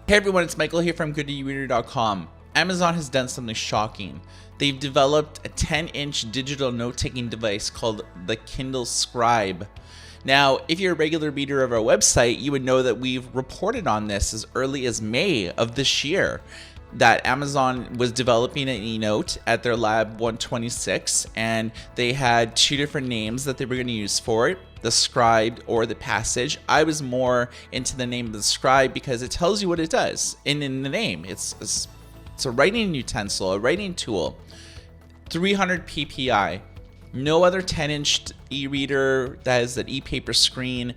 Hey everyone, it's Michael here from GoodEreader.com. Amazon has done something shocking. They've developed a 10-inch digital note-taking device called the Kindle Scribe. Now, if you're a regular reader of our website, you would know that we've reported on this as early as May of this year, that Amazon was developing an e-note at their Lab 126, and they had two different names that they were going to use for it, the Scribe or the Passage. I was more into the name of the Scribe because it tells you what it does in the name. It's a writing utensil, a writing tool. 300 ppi. No other 10-inch e-reader that has an e-paper screen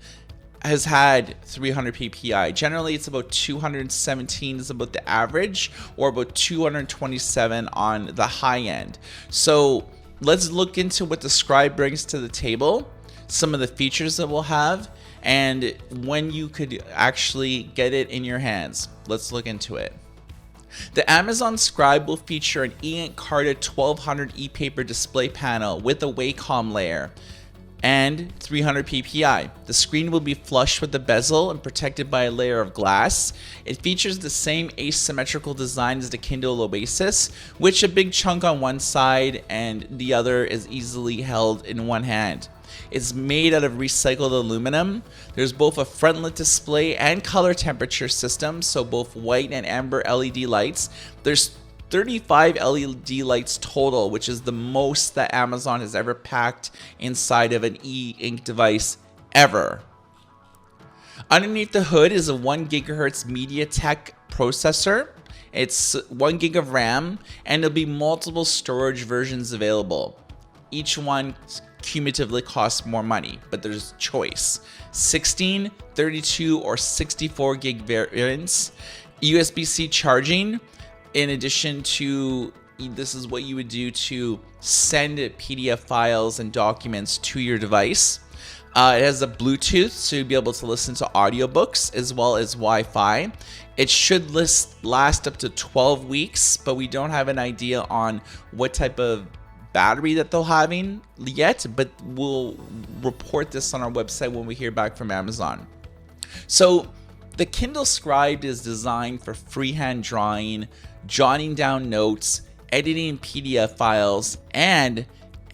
has had 300 ppi. Generally, it's about 217 is about the average, or about 227 on the high end. So let's look into what the Scribe brings to the table, some of the features that we'll have, and when you could actually get it in your hands. Let's look into it. The Amazon Scribe will feature an e-ink carded 1200 e-paper display panel with a WACOM layer and 300 ppi. The screen will be flush with the bezel and protected by a layer of glass. It features the same asymmetrical design as the Kindle Oasis, which a big chunk on one side and the other is easily held in one hand. It's made out of recycled aluminum. There's both a frontlit display and color temperature system, so both white and amber LED lights. There's 35 LED lights total, which is the most that Amazon has ever packed inside of an e-ink device ever. Underneath the hood is a 1 GHz MediaTek processor. It's 1 gig of RAM, and there'll be multiple storage versions available. Each one cumulatively costs more money, but there's choice. 16, 32, or 64 gig variants. USB-C charging. In addition to, this is what you would do to send PDF files and documents to your device. It has a Bluetooth, so you'll be able to listen to audiobooks as well as Wi-Fi. It should last up to 12 weeks, but we don't have an idea on what type of battery that they're having yet, but we'll report this on our website when we hear back from Amazon. So the Kindle Scribe is designed for freehand drawing, jotting down notes, editing PDF files, and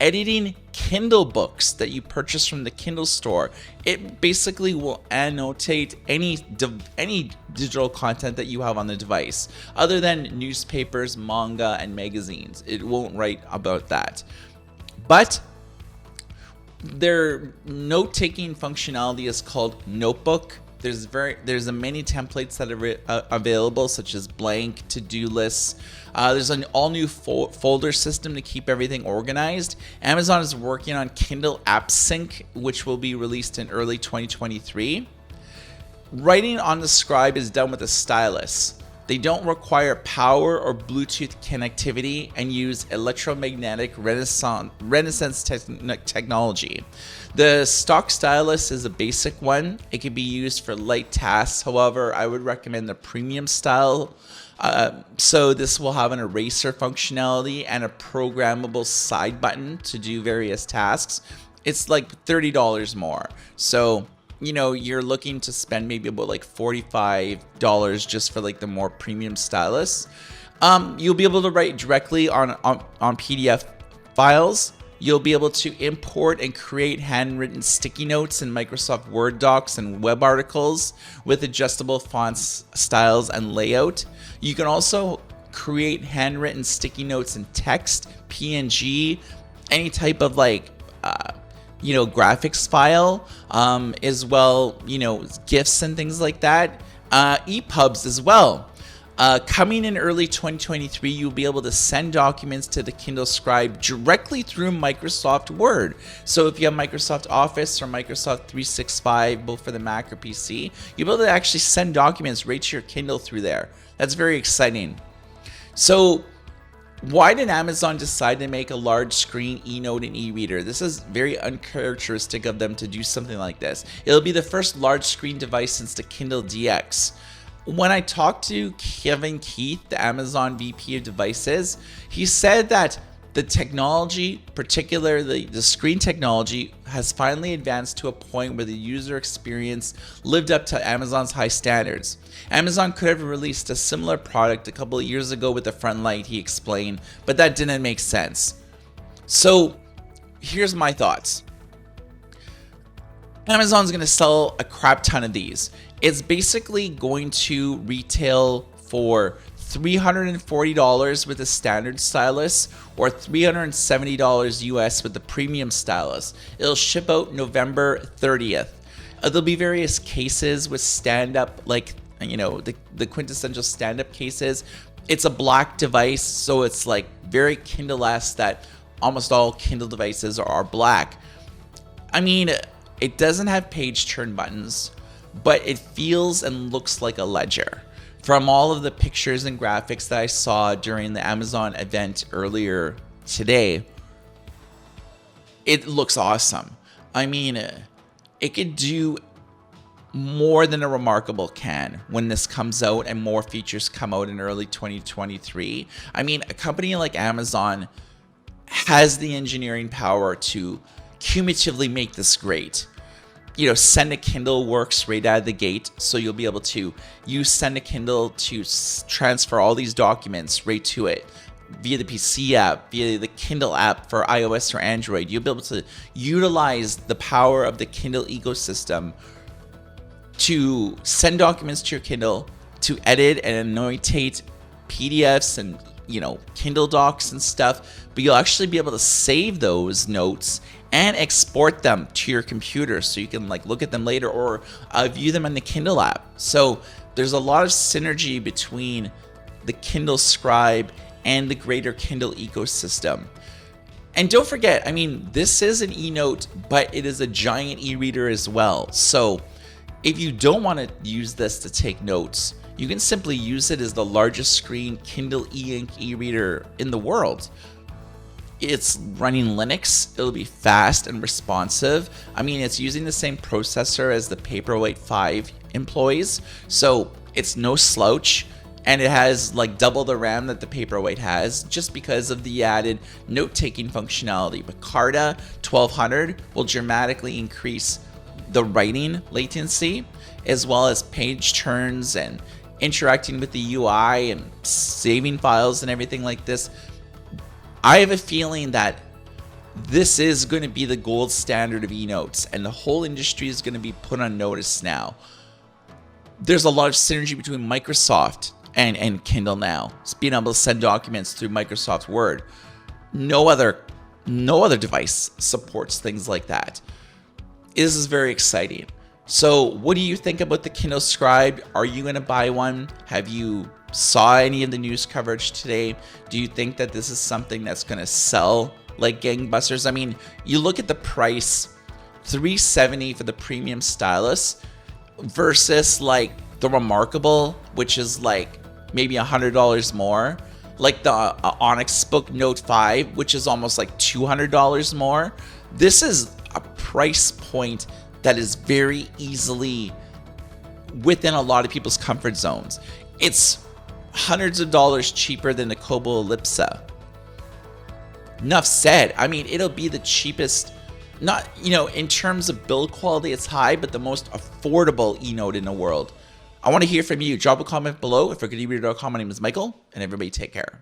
editing Kindle books that you purchase from the Kindle store. It basically will annotate any digital content that you have on the device, other than newspapers, manga, and magazines. It won't write about that. But their note-taking functionality is called Notebook. There's many templates that are available, such as blank, to-do lists. There's an all-new folder system to keep everything organized. Amazon is working on Kindle App Sync, which will be released in early 2023. Writing on the Scribe is done with a stylus. They don't require power or Bluetooth connectivity and use electromagnetic resonance technology. The stock stylus is a basic one. It can be used for light tasks. However, I would recommend the premium style. So this will have an eraser functionality and a programmable side button to do various tasks. It's like $30 more. So you're looking to spend maybe about like $45 just for like the more premium stylus. You'll be able to write directly on PDF files. You'll be able to import and create handwritten sticky notes in Microsoft Word docs and web articles with adjustable fonts, styles, and layout. You can also create handwritten sticky notes in text, PNG, any type of graphics file, as well, GIFs and things like that. EPUBs as well. Coming in early 2023, you'll be able to send documents to the Kindle Scribe directly through Microsoft Word. So if you have Microsoft Office or Microsoft 365, both for the Mac or PC, you'll be able to actually send documents right to your Kindle through there. That's very exciting. So why did Amazon decide to make a large screen e-note and e-reader? This is very uncharacteristic of them to do something like this. It'll be the first large screen device since the Kindle DX. When I talked to Kevin Keith, the Amazon VP of Devices, he said that The technology, particularly the screen technology, has finally advanced to a point where the user experience lived up to Amazon's high standards. Amazon could have released a similar product a couple of years ago with the front light, he explained, but that didn't make sense. So here's my thoughts. Amazon's going to sell a crap ton of these. It's basically going to retail for $340 with the standard stylus or $370 US with the premium stylus. It'll ship out November 30th. There'll be various cases with stand-up, like, you know, the quintessential stand-up cases. It's a black device, so it's like very Kindle-esque that almost all Kindle devices are black. I mean, it doesn't have page turn buttons, but it feels and looks like a ledger. From all of the pictures and graphics that I saw during the Amazon event earlier today, it looks awesome. I mean, it could do more than a Remarkable can when this comes out and more features come out in early 2023. I mean, a company like Amazon has the engineering power to cumulatively make this great. You know, Send a Kindle works right out of the gate, so you'll be able to use Send a Kindle to transfer all these documents right to it via the PC app, via the Kindle app for iOS or Android. You'll be able to utilize the power of the Kindle ecosystem to send documents to your Kindle, to edit and annotate PDFs and, you know, Kindle docs and stuff, but you'll actually be able to save those notes and export them to your computer so you can like look at them later or view them on the Kindle app. So there's a lot of synergy between the Kindle Scribe and the greater Kindle ecosystem. And don't forget, I mean, this is an e-note, but it is a giant e-reader as well. So if you don't want to use this to take notes, you can simply use it as the largest screen Kindle e-ink e-reader in the world. It's running Linux. It'll be fast and responsive. I mean, it's using the same processor as the Paperwhite 5 employs, so it's no slouch, and it has like double the RAM that the Paperwhite has just because of the added note-taking functionality. But Carta 1200 will dramatically increase the writing latency as well as page turns and interacting with the UI and saving files and everything like this. I have a feeling that this is going to be the gold standard of e-notes, and the whole industry is going to be put on notice now. There's a lot of synergy between Microsoft and Kindle now. It's being able to send documents through Microsoft Word. No other device supports things like that. This is very exciting. So what do you think about the Kindle Scribe? Are you going to buy one? Have you saw any of the news coverage today? Do you think that this is something that's going to sell like gangbusters? I mean, you look at the price, $370 for the premium stylus versus like the Remarkable, which is like maybe $100 more, like the Onyx Book Note 5, which is almost like $200 more. This is a price point that is very easily within a lot of people's comfort zones. It's hundreds of dollars cheaper than the Kobo Ellipsa. Enough said. I mean, it'll be the cheapest, not, you know, in terms of build quality, it's high, but the most affordable e-note in the world. I want to hear from you. Drop a comment below. For GoodEreader.com, my name is Michael, and everybody take care.